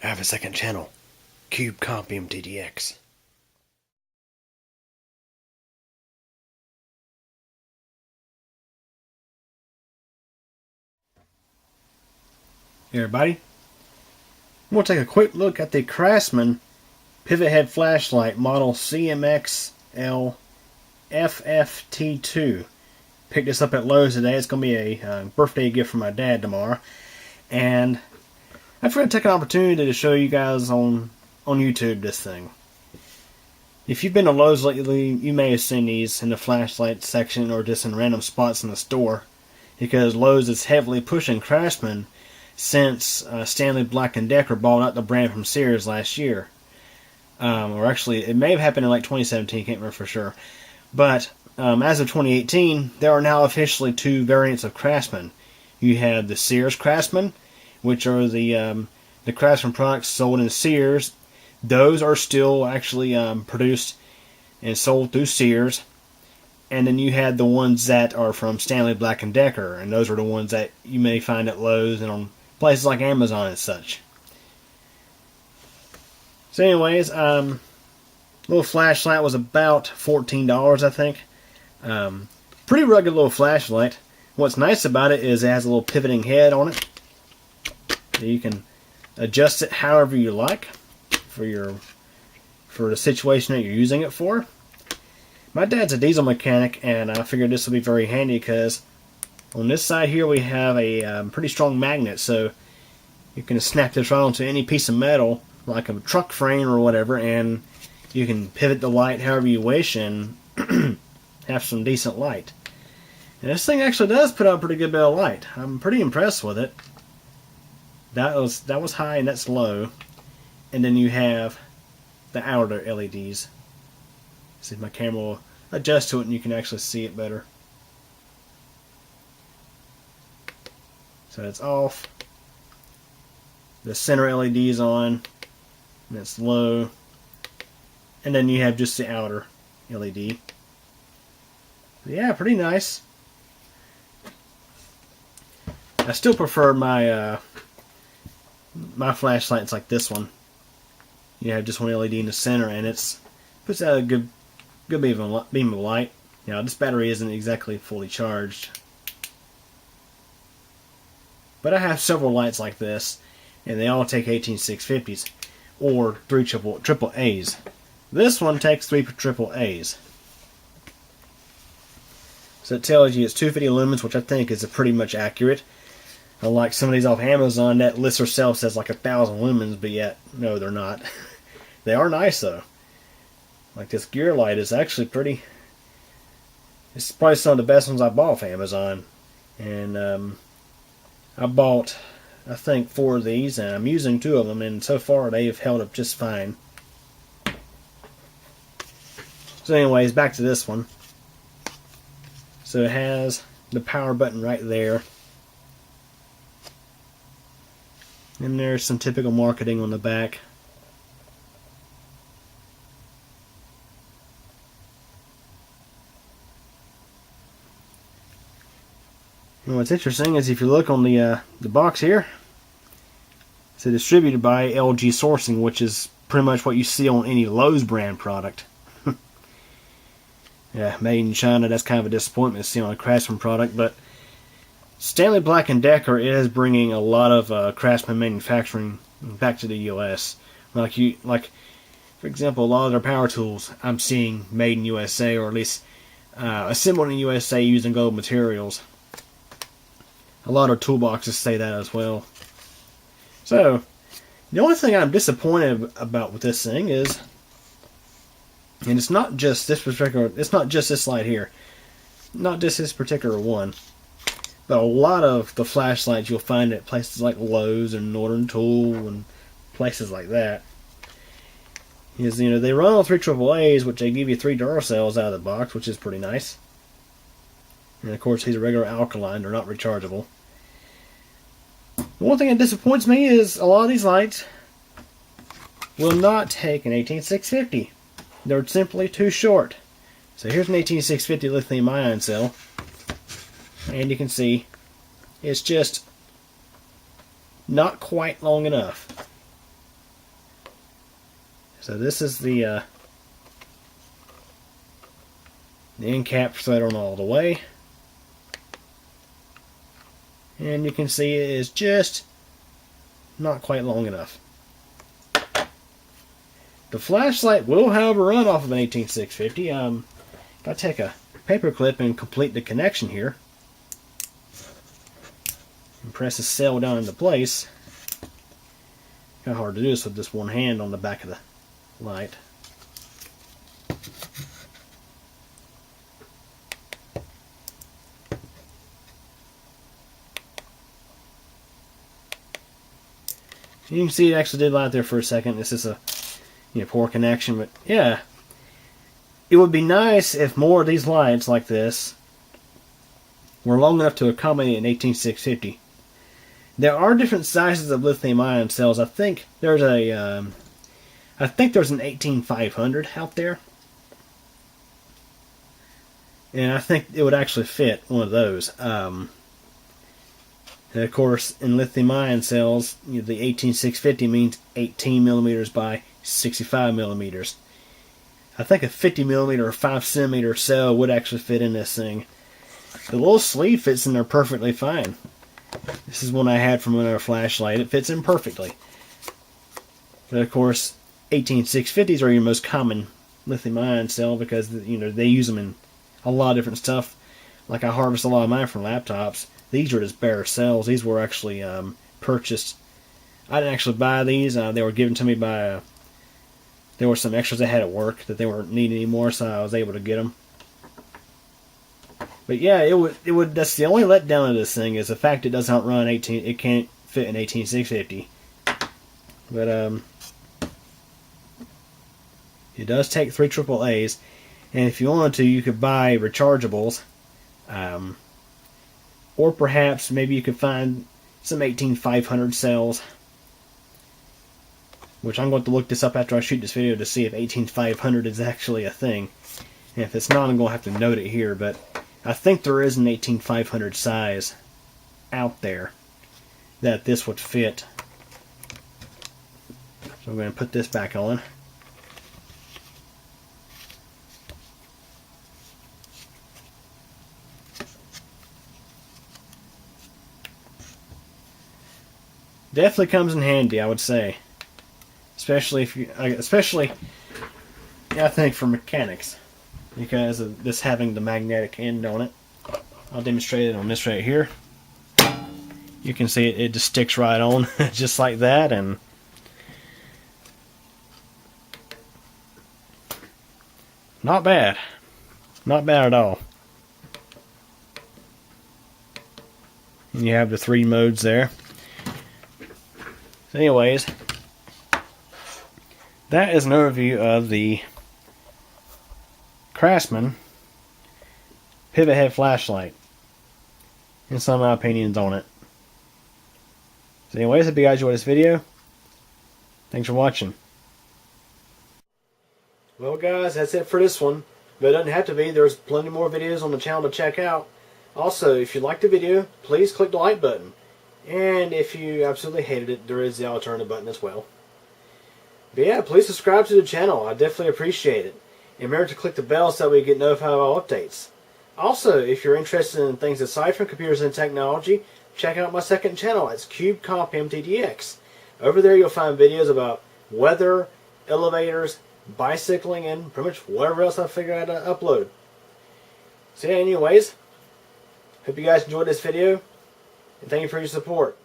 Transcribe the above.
I have a second channel, Cube Comp MTDX. Hey everybody, I'm going to take a quick look at the Craftsman pivot head flashlight model CMXLFF12. Picked this up at Lowe's today. It's going to be a birthday gift for my dad tomorrow, and I figured I'd take an opportunity to show you guys on YouTube this thing. If you've been to Lowe's lately, you may have seen these in the flashlight section or just in random spots in the store, because Lowe's is heavily pushing Craftsman since Stanley Black Decker bought out the brand from Sears last year. Or actually, it may have happened in like 2017, can't remember for sure. But as of 2018, there are now officially two variants of Craftsman. You have the Sears Craftsman, which are the Craftsman products sold in Sears. Those are still actually produced and sold through Sears. And then you had the ones that are from Stanley Black Decker, and those are the ones that you may find at Lowe's and on places like Amazon and such. So anyways, little flashlight was about $14, I think. Pretty rugged little flashlight. What's nice about it is it has a little pivoting head on it. So you can adjust it however you like for the situation that you're using it for. My dad's a diesel mechanic, and I figured this would be very handy because on this side here we have a pretty strong magnet, so you can snap this right onto any piece of metal like a truck frame or whatever, and you can pivot the light however you wish and have some decent light. And this thing actually does put out a pretty good bit of light. I'm pretty impressed with it. That was high and that's low. And then you have the outer LEDs. See if my camera will adjust to it and you can actually see it better. So it's off. The center LED is on. And it's low. And then you have just the outer LED. Yeah, pretty nice. I still prefer my my flashlights like this one. You have just one LED in the center, and it's puts out a good beam of light. Now this battery isn't exactly fully charged, but I have several lights like this, and they all take 18650s or 3 triple A's. This one takes 3 triple A's. So it tells you it's 250 lumens, which I think is pretty much accurate. Unlike some of these off Amazon that lists herself says like 1,000 lumens, but yet no, they're not. They are nice though. Like this gear light is actually pretty. It's probably some of the best ones I bought off Amazon, and I bought I think 4 of these, and I'm using 2 of them, and so far they have held up just fine. So anyways, back to this one. So it has the power button right there. And there's some typical marketing on the back. And what's interesting is if you look on the box here, it's distributed by LG Sourcing, which is pretty much what you see on any Lowe's brand product. Yeah, made in China, that's kind of a disappointment to see on a Craftsman product, but Stanley Black Decker is bringing a lot of Craftsman manufacturing back to the U.S. Like for example, a lot of their power tools I'm seeing made in USA, or at least assembled in USA using gold materials. A lot of toolboxes say that as well. So the only thing I'm disappointed about with this thing is, and it's not just this light here, not just this particular one, but a lot of the flashlights you'll find at places like Lowe's and Northern Tool and places like that is, they run on 3 triple A's, which they give you 3 Duracells out of the box, which is pretty nice. And of course these are regular alkaline, they're not rechargeable. The one thing that disappoints me is a lot of these lights will not take an 18650. They're simply too short. So here's an 18650 lithium ion cell, and you can see it's just not quite long enough. So this is the end cap thread on all the way. And you can see it is just not quite long enough. The flashlight will, however, run off of an 18650. If I take a paper clip and complete the connection here, and press the cell down into place, kind of hard to do this with just one hand on the back of the light. You can see it actually did light there for a second. This is a poor connection, but yeah, it would be nice if more of these lights like this were long enough to accommodate an 18650. There are different sizes of lithium-ion cells. I think there's an 18500 out there, and I think it would actually fit one of those. And of course, in lithium-ion cells, the 18650 means 18 millimeters by 65 millimeters. I think a 50 millimeter or 5 centimeter cell would actually fit in this thing. The little sleeve fits in there perfectly fine. This is one I had from another flashlight. It fits in perfectly. But of course, 18650s are your most common lithium-ion cell because they use them in a lot of different stuff. Like I harvest a lot of mine from laptops. These are just bare cells. These were actually purchased. I didn't actually buy these. They were given to me by. There were some extras I had at work that they weren't needing anymore, so I was able to get them. But yeah, it would. That's the only letdown of this thing is the fact it does not run 18. It can't fit an 18650. But it does take 3 AAAs, and if you wanted to, you could buy rechargeables. Or perhaps maybe you could find some 18500 cells, which I'm going to look this up after I shoot this video to see if 18500 is actually a thing. And if it's not, I'm going to have to note it here, but I think there is an 18500 size out there that this would fit. So I'm going to put this back on. Definitely comes in handy, I would say, especially I think for mechanics, because of this having the magnetic end on it. I'll demonstrate it on this right here. You can see it just sticks right on, just like that, and not bad, not bad at all. And you have the 3 modes there. So anyways, that is an overview of the Craftsman pivot head flashlight and some of my opinions on it. So anyways, if you guys enjoyed this video, thanks for watching. Well guys, that's it for this one, but it doesn't have to be. There's plenty more videos on the channel to check out. Also, if you liked the video, please click the like button. And if you absolutely hated it, there is the alternative button as well. But yeah, please subscribe to the channel. I definitely appreciate it. And remember to click the bell so that we get notified of all updates. Also, if you're interested in things aside from computers and technology, check out my second channel. It's CubeCompMTDX. Over there you'll find videos about weather, elevators, bicycling, and pretty much whatever else I figure out to upload. So yeah, anyways, hope you guys enjoyed this video. And thank you for your support.